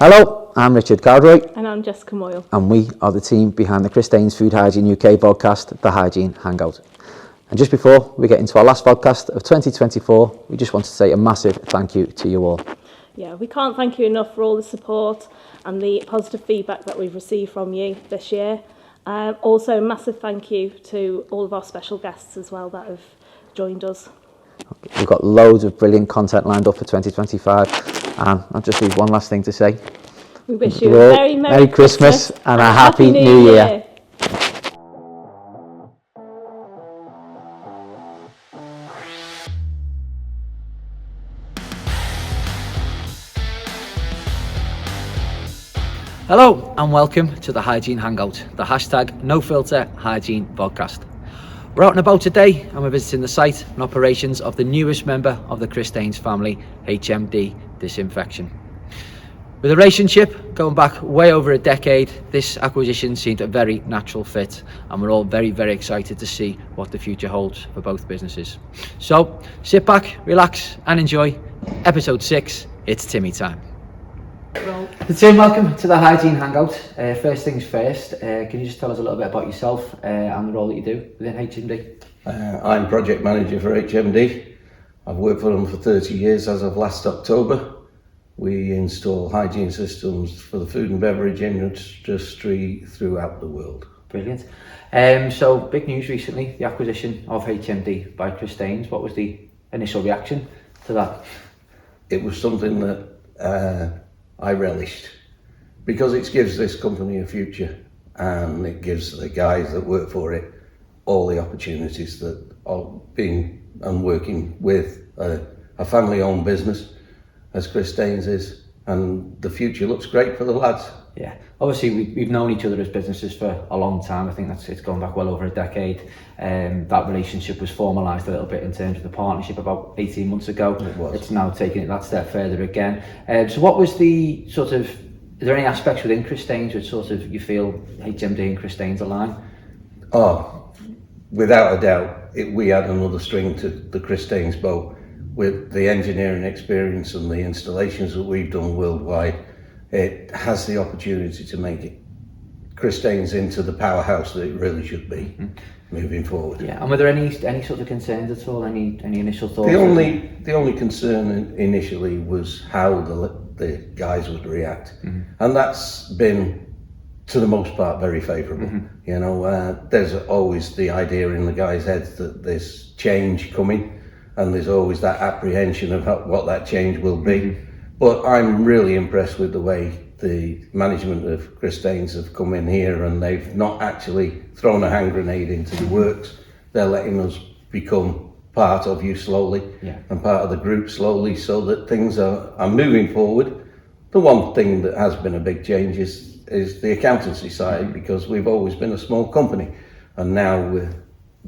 Hello, I'm Richard Cowdroy. And I'm Jessica Moyle. And we are the team behind the Christeyns Food Hygiene UK podcast, the Hygiene Hangout. And just before we get into our last podcast of 2024, we just want to say a massive thank you to you all. Yeah, we can't thank you enough for all the support and the positive feedback that we've received from you this year. Also, massive thank you to all of our special guests as well that have joined us. We've got loads of brilliant content lined up for 2025. And I'll just leave one last thing to say. We wish you a very Merry Christmas and a Happy New Year. Hello and welcome to the Hygiene Hangout, the hashtag No Filter Hygiene Vodcast. We're out and about today and we're visiting the site and operations of the newest member of the Christeyns family, H&M Disinfection. With a relationship going back way over a decade, this acquisition seemed a very natural fit, and we're all very, very excited to see what the future holds for both businesses. So sit back, relax and enjoy. Episode 6, it's Timmy Time. Tim, welcome to the Hygiene Hangout. First things first, can you just tell us a little bit about yourself and the role that you do within H&D? I'm project manager for H&D. I've worked for them for 30 years as of last October. We install hygiene systems for the food and beverage industry throughout the world. Brilliant. So big news recently, the acquisition of H&D by Christeyns. What was the initial reaction to that? It was something that I relished because it gives this company a future and it gives the guys that work for it all the opportunities that are being and working with a family-owned business as Christeyns is, and the future looks great for the lads. Yeah, obviously we've known each other as businesses for a long time. I think it's gone back well over a decade. That relationship was formalised a little bit in terms of the partnership about 18 months ago. It was. It's now taking it that step further again. So what was the sort of, is there any aspects within Christeyns which sort of you feel H&D and Christeyns align? Oh, without a doubt, we add another string to the Christeyns bow. With the engineering experience and the installations that we've done worldwide, it has the opportunity to make it Christeyns into the powerhouse that it really should be moving forward. Yeah, and were there any sort of concerns at all? Any initial thoughts? The only concern initially was how the guys would react, and that's been, to the most part, very favourable. You know, there's always the idea in the guys' heads that there's change coming. And there's always that apprehension of what that change will be. But I'm really impressed with the way the management of Christeyns have come in here, and they've not actually thrown a hand grenade into the works. They're letting us become part of you slowly and part of the group slowly, so that things are moving forward. The one thing that has been a big change is the accountancy side, because we've always been a small company, and now with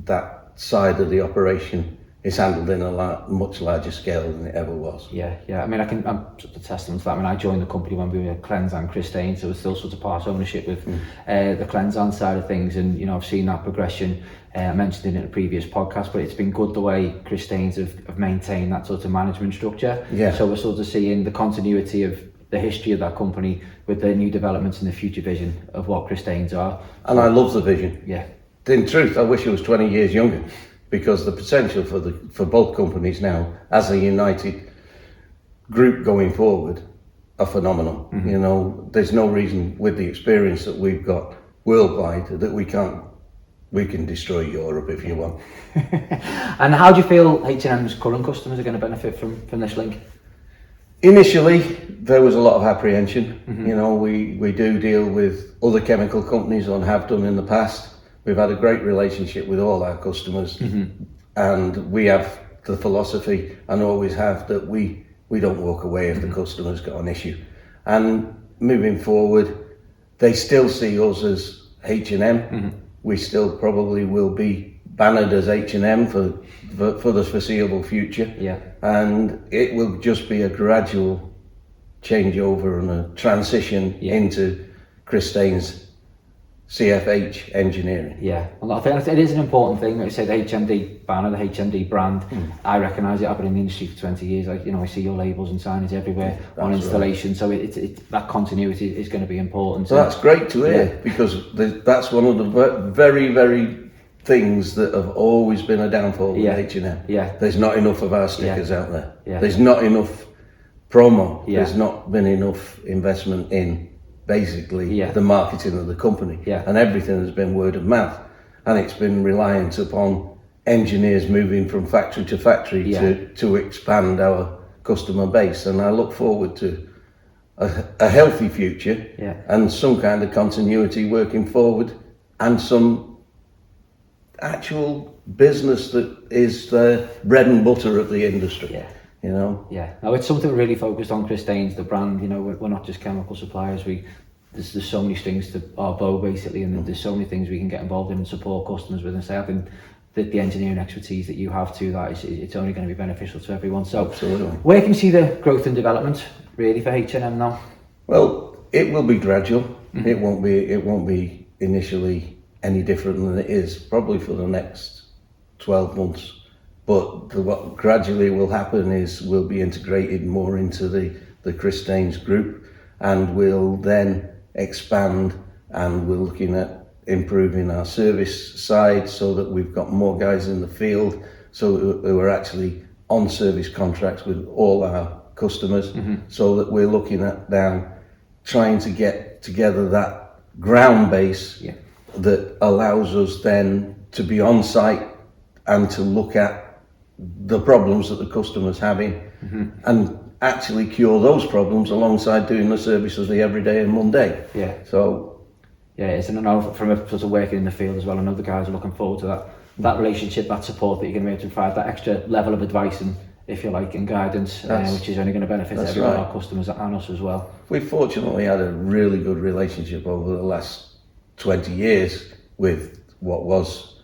that side of the operation, it's handled in a much larger scale than it ever was. Yeah. I mean, I'm sort of testament to that. I mean, I joined the company when we were Cleanse and Christeyns, so it was still sort of part ownership with the Cleanse and side of things, and you know, I've seen that progression. I mentioned it in a previous podcast, but it's been good the way Christeyns have maintained that sort of management structure. Yeah. So we're sort of seeing the continuity of the history of that company with the new developments and the future vision of what Christeyns are. And I love the vision. Yeah. In truth, I wish I was 20 years younger. Because the potential for both companies now, as a united group going forward, are phenomenal. You know, there's no reason with the experience that we've got worldwide that we can destroy Europe if you want. And how do you feel H&M's current customers are going to benefit from this link? Initially, there was a lot of apprehension. You know, we do deal with other chemical companies and have done in the past. We've had a great relationship with all our customers, and we have the philosophy, and always have, that we don't walk away if the customer's got an issue. And moving forward, they still see us as H&M. We still probably will be bannered as H&M for the foreseeable future. Yeah. And it will just be a gradual changeover and a transition into Christeyns CFH engineering. Yeah, well, I think it is an important thing. Like I say, the HMD banner, the HMD brand, I recognise it. I've been in the industry for 20 years. I see your labels and signage everywhere on installation. Right. So that continuity is going to be important. So that's great to hear, because that's one of the very, very things that have always been a downfall with H&M. Yeah. There's not enough of our stickers out there. Yeah. There's not enough promo. Yeah. There's not been enough investment in basically the marketing of the company, and everything has been word of mouth, and it's been reliant upon engineers moving from factory to factory to expand our customer base. And I look forward to a healthy future and some kind of continuity working forward, and some actual business that is the bread and butter of the industry. You know? Yeah. Now it's something we're really focused on, Christeyns, the brand. You know, we're not just chemical suppliers. There's so many strings to our bow, basically, and there's so many things we can get involved in and support customers with. And say, I think that the engineering expertise that you have to that it's only going to be beneficial to everyone. So, absolutely. Where can you see the growth and development really for H&M now? Well, it will be gradual. It won't be initially any different than it is probably for the next 12 months. But what gradually will happen is we'll be integrated more into the Christeyns group, and we'll then expand, and we're looking at improving our service side so that we've got more guys in the field, so we're actually on service contracts with all our customers, so that we're looking at now trying to get together that ground base that allows us then to be on site and to look at the problems that the customer's having, and actually cure those problems alongside doing the service of the everyday and mundane. So it's, and I know from a sort of working in the field as well, I know the guys are looking forward to that relationship, that support that you're going to be able to provide, that extra level of advice and, if you like, and guidance, which is only going to benefit everyone, our customers and us as well. We've fortunately had a really good relationship over the last 20 years with what was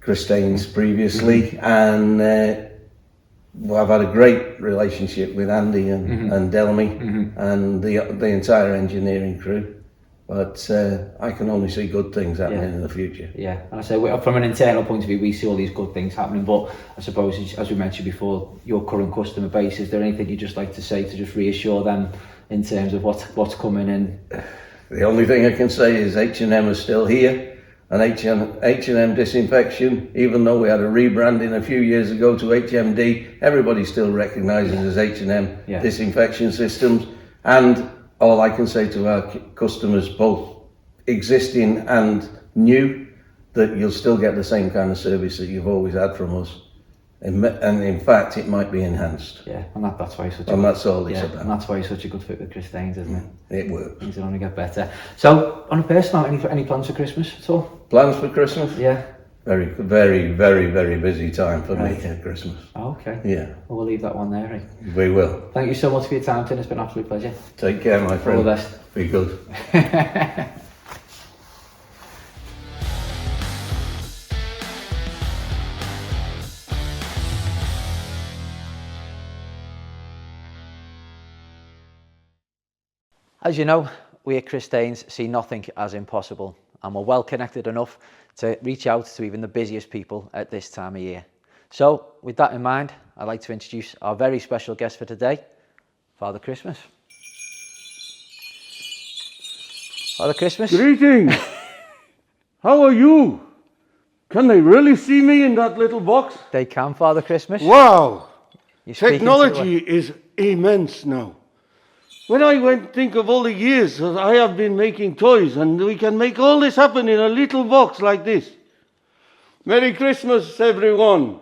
Christeyns previously, and I've had a great relationship with Andy and Delmy and the entire engineering crew. But I can only see good things happening in the future. Yeah, and I say from an internal point of view, we see all these good things happening. But I suppose, as we mentioned before, your current customer base, is there anything you'd just like to say to just reassure them in terms of what's coming in? The only thing I can say is H&M is still here. And H&M Disinfection, even though we had a rebranding a few years ago to HMD, everybody still recognises as H&M Disinfection Systems. And all I can say to our customers, both existing and new, that you'll still get the same kind of service that you've always had from us. And in fact, it might be enhanced. Yeah, and that's why it's such that's all it's about. And that's why it's such a good fit with Christeyns, isn't it? It works. Things will only get better. So, on a personal note, any plans for Christmas at all? Plans for Christmas? Yeah. Very, very, very, very busy time for me at Christmas. Oh, okay. Yeah. Well, we'll leave that one there, eh? We will. Thank you so much for your time, Tim. It's been an absolute pleasure. Take care, my friend. All the best. Be good. As you know, we at Christeyns see nothing as impossible, and we're well connected enough to reach out to even the busiest people at this time of year. So, with that in mind, I'd like to introduce our very special guest for today, Father Christmas. Father Christmas. Greetings. How are you? Can they really see me in that little box? They can, Father Christmas. Wow. Technology is immense now. When I think of all the years that I have been making toys, and we can make all this happen in a little box like this. Merry Christmas, everyone.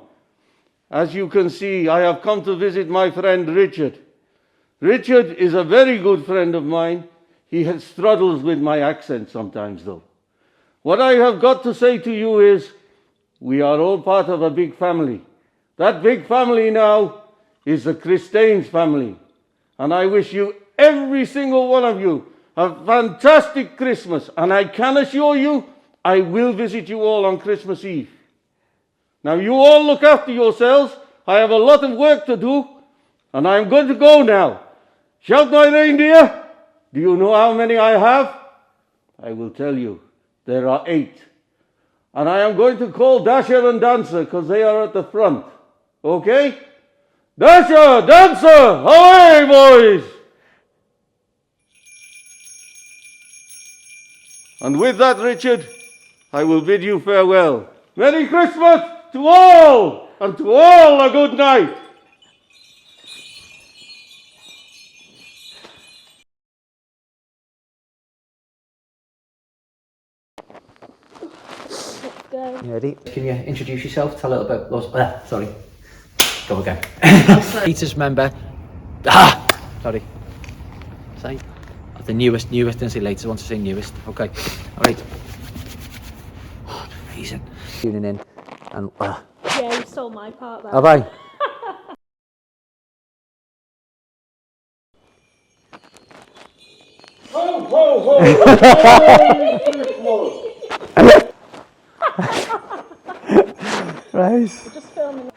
As you can see, I have come to visit my friend Richard. Richard is a very good friend of mine. He struggles with my accent sometimes, though. What I have got to say to you is, we are all part of a big family. That big family now is the Christeyns family. And I wish you, every single one of you, a fantastic Christmas. And I can assure you, I will visit you all on Christmas Eve. Now you all look after yourselves. I have a lot of work to do, and I'm going to go now. Shout, my reindeer. Do you know how many I have? I will tell you, there are 8. And I am going to call Dasher and Dancer because they are at the front. Okay? Dasher, Dancer, away, boys! And with that, Richard, I will bid you farewell. Merry Christmas to all, and to all a good night. Go. You ready? Can you introduce yourself? Tell a little bit. Sorry. Go again. Latest member. Sorry. Say. The newest. Didn't say latest. I want to say newest. Okay. All right. Oh, amazing. Tuning in and. Yeah, you stole my part there. Have I? Ho, ho, ho! Right. We're just filming.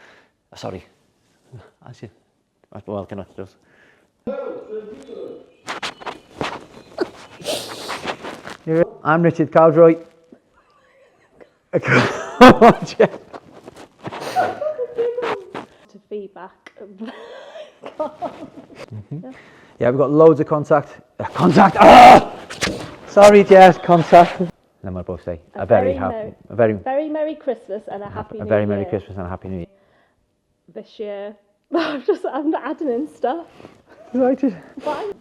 Sorry. Well, can I just? I'm Richard Cowdroy. To feedback. Yeah, we've got loads of contact. Sorry, Jess, contact. And then we'll both say a very Very Merry Christmas and a Happy New Year. very Merry Christmas and a Happy New Year. This year. I'm adding in stuff. Excited. Why?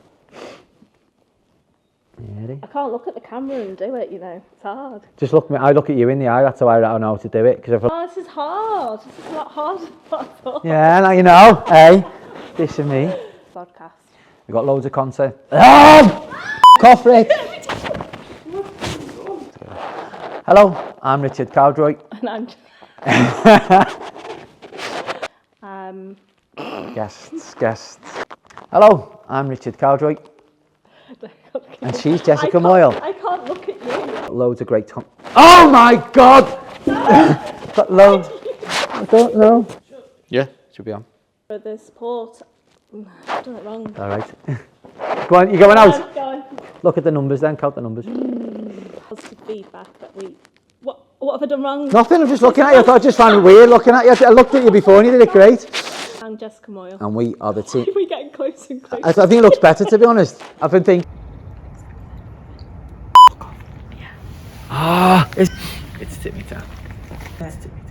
Ready? I can't look at the camera and do it, you know. It's hard. Just look. I look at you in the eye. That's how I know how to do it. Because Oh, this is hard. This is a lot harder than what I thought. yeah, now you know. Hey, this is me. Podcast. We've got loads of content. Cough, Rick. Hello, I'm Richard Cowdroy. And I'm Guests. Hello, I'm Richard Cowdroy. And she's Jessica Moyle. I can't look at you. Loads of great Oh my God! Got loads. I don't know. Yeah, should be on. For the support. I've done it wrong. All right. Go on, you going out? Go on. Look at the numbers then, count the numbers. Positive feedback that we. What have I done wrong? Nothing, I'm just looking at you. I thought I just found it weird looking at you. I looked at you before and you did it great. I'm Jessica Moyle. And we are the team. We're getting closer and closer. I think it looks better, to be honest. I've been thinking. It's Timmy Time. It's Timmy Time.